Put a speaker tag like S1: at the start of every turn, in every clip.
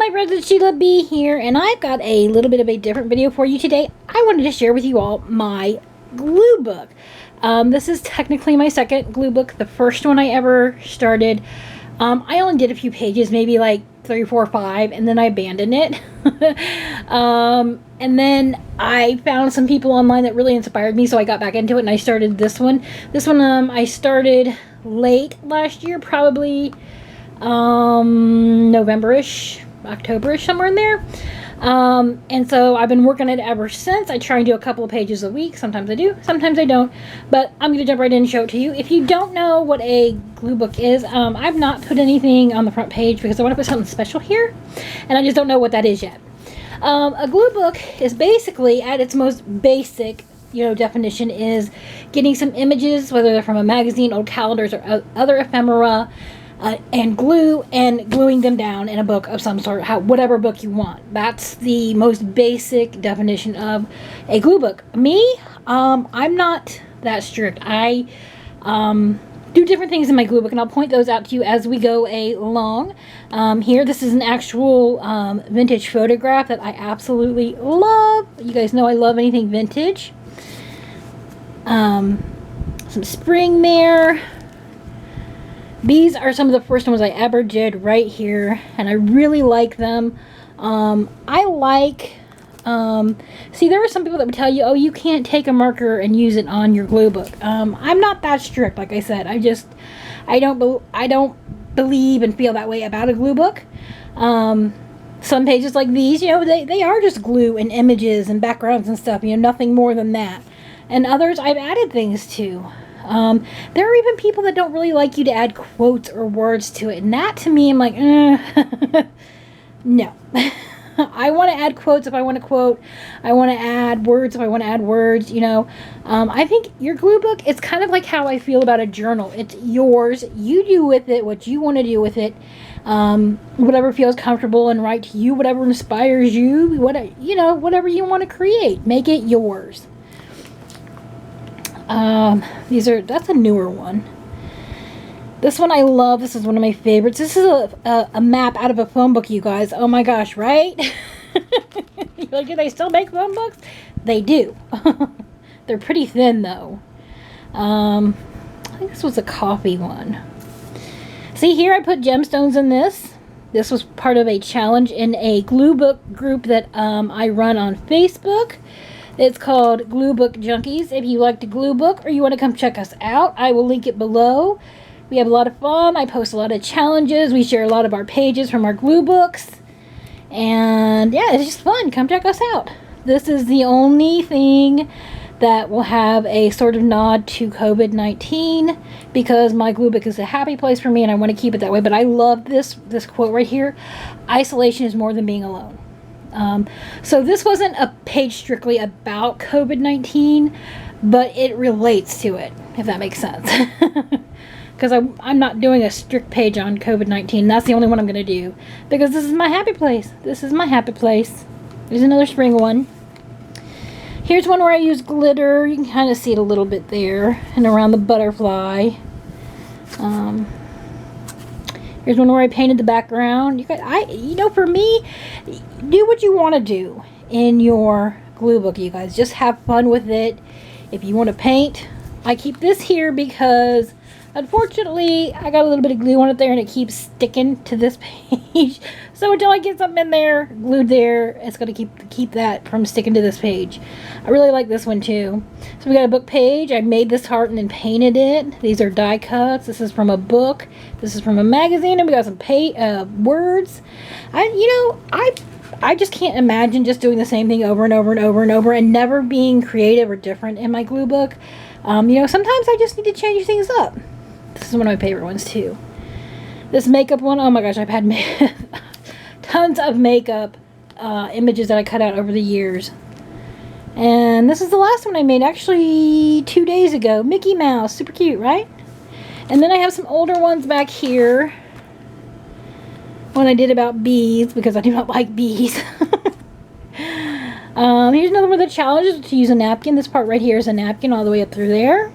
S1: my friends, it's Sheila B here, and I've got a little bit of a different video for you today. I wanted to share with you all my glue book. This is technically my second glue book. The first one I ever started, I only did a few pages, maybe like 3, 4, 5, and then I abandoned it. And then I found some people online that really inspired me, so I got back into it and I started this one. This one I started late last year, probably November-ish, October-ish, somewhere in there. And so I've been working it ever since. I try and do a couple of pages a week. Sometimes I do, sometimes I don't. But I'm going to jump right in and show it to you. If you don't know what a glue book is, I've not put anything on the front page because I want to put something special here. And I just don't know what that is yet. A glue book is basically, at its most basic, definition, is getting some images, whether they're from a magazine, old calendars, or other ephemera, and gluing them down in a book of some sort, whatever book you want. That's the most basic definition of a glue book. Me, I'm not that strict. I do different things in my glue book, and I'll point those out to you as we go along. Here, this is an actual vintage photograph that I absolutely love. You guys know I love anything vintage. Some spring there. These are some of the first ones I ever did right here, and I really like them. I like, see, there are some people that would tell you, oh, you can't take a marker and use it on your glue book. I'm not that strict, like I said. I don't believe and feel that way about a glue book. Some pages like these, they are just glue and images and backgrounds and stuff, nothing more than that. And others I've added things to. There are even people that don't really like you to add quotes or words to it. And that, to me, I'm like, no. I want to add quotes if I want to quote. I want to add words if I want to add words, I think your glue book is kind of like how I feel about a journal. It's yours. You do with it what you want to do with it. Whatever feels comfortable and right to you, whatever inspires you, whatever you want to create. Make it yours. That's a newer one. This one I love. This is one of my favorites. This is a map out of a phone book, you guys. Oh my gosh, right? You're like, do they still make phone books? They do. They're pretty thin though. I think this was a coffee one. See, here I put gemstones in this. This was part of a challenge in a glue book group that I run on Facebook. It's called Glue Book Junkies. If you like the glue book or you want to come check us out, I will link it below. We have a lot of fun. I post a lot of challenges. We share a lot of our pages from our glue books. And yeah, it's just fun. Come check us out. This is the only thing that will have a sort of nod to COVID-19 because my glue book is a happy place for me and I want to keep it that way. But I love this quote right here. Isolation is more than being alone. So this wasn't a page strictly about COVID-19, but it relates to it, if that makes sense. Because I'm not doing a strict page on COVID-19. That's the only one I'm going to do. Because this is my happy place. This is my happy place. There's another spring one. Here's one where I use glitter. You can kind of see it a little bit there. And around the butterfly. Here's one where I painted the background. For me, do what you want to do in your glue book, you guys. Just have fun with it. If you want to paint, I keep this here because, unfortunately, I got a little bit of glue on it there and it keeps sticking to this page. So until I get something in there, glued there, it's going to keep that from sticking to this page. I really like this one too. So we got a book page. I made this heart and then painted it. These are die cuts. This is from a book. This is from a magazine. And we got some words. I just can't imagine just doing the same thing over and over and over and over and never being creative or different in my glue book. Sometimes I just need to change things up. This is one of my favorite ones too. This makeup one, oh my gosh, I've had tons of makeup images that I cut out over the years. And this is the last one I made, actually 2 days ago. Mickey Mouse, super cute, right? And then I have some older ones back here. One I did about bees, because I do not like bees. Here's another one of the challenges to use a napkin. This part right here is a napkin all the way up through there.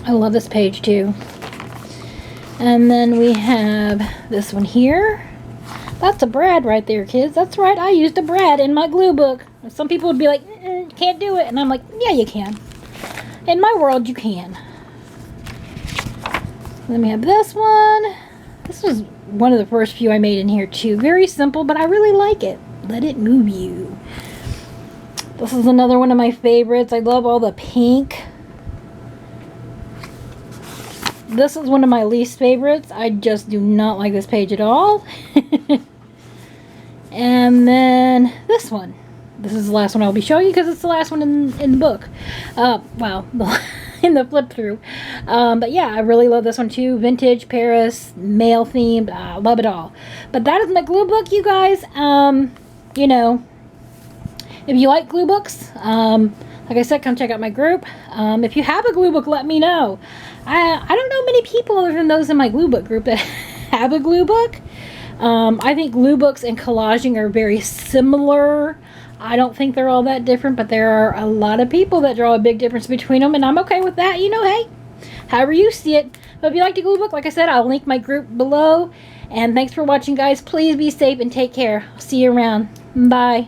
S1: I love this page too. And then we have this one here. That's a brad right there, kids. That's right, I used a brad in my glue book. Some people would be like, can't do it. And I'm like, yeah, you can. In my world, you can. Let me have this one. This was one of the first few I made in here, too. Very simple, but I really like it. Let it move you. This is another one of my favorites. I love all the pink. This is one of my least favorites. I just do not like this page at all. And then this one. This is the last one I'll be showing you because it's the last one in the book. Well, in the flip through. But yeah, I really love this one too. Vintage, Paris, male themed. Love it all. But that is my glue book, you guys. You know, if you like glue books, like I said, come check out my group. If you have a glue book, let me know. I don't know many people other than those in my glue book group that have a glue book. I think glue books and collaging are very similar. I don't think they're all that different, but there are a lot of people that draw a big difference between them, and I'm okay with that. You know, hey, however you see it. But if you like the glue book, like I said, I'll link my group below. And thanks for watching, guys. Please be safe and take care. I'll see you around. Bye.